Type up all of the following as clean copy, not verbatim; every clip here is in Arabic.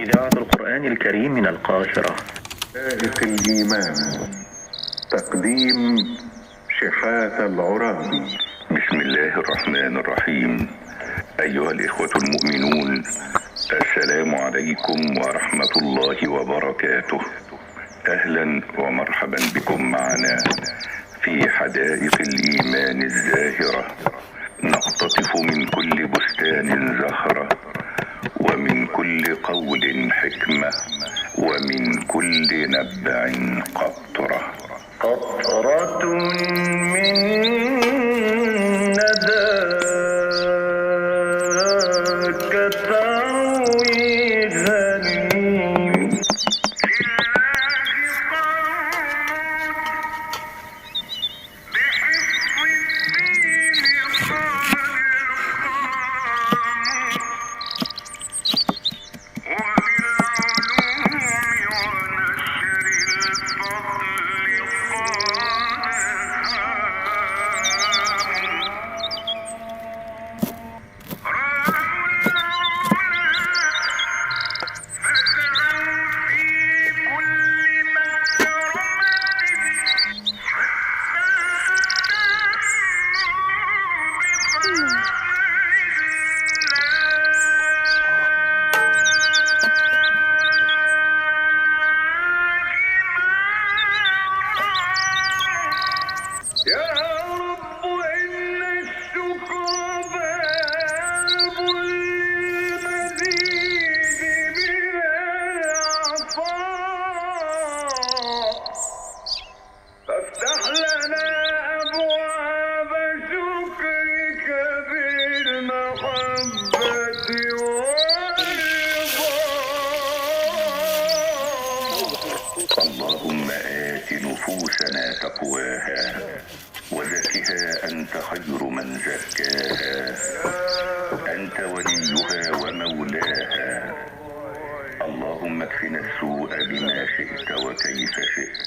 إذاعة القرآن الكريم من القاهرة. دائق الإيمان تقديم شحات العرابي. بسم الله الرحمن الرحيم. أيها الإخوة المؤمنون، السلام عليكم ورحمة الله وبركاته. أهلا ومرحبا بكم معنا في حدائق الإيمان الزاهرة، نقتطف من كل بستان زهرة، ومن كل قول حكمة، ومن كل نبع قطرة. قطرة من نداك تروي غنيم. اللهم آت نفوسنا تقواها وزكها أنت خير من زكاها، أنت وليها ومولاها. اللهم اكفنا السوء بما شئت وكيف شئت،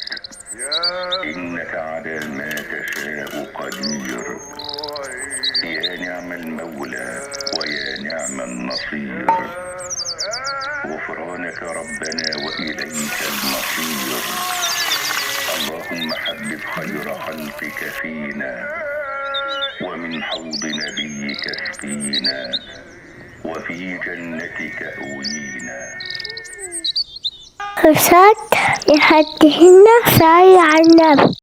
إنك على ما تشاء قدير. يا نعم المولى ويا نعم النصير، غفرانك ربنا وإليك المصير. اللهم حبب خير خلقك فينا، ومن حوض نبيك اسقينا، وفي جنتك أوينا. قصة يحدهن سعي عن النبي.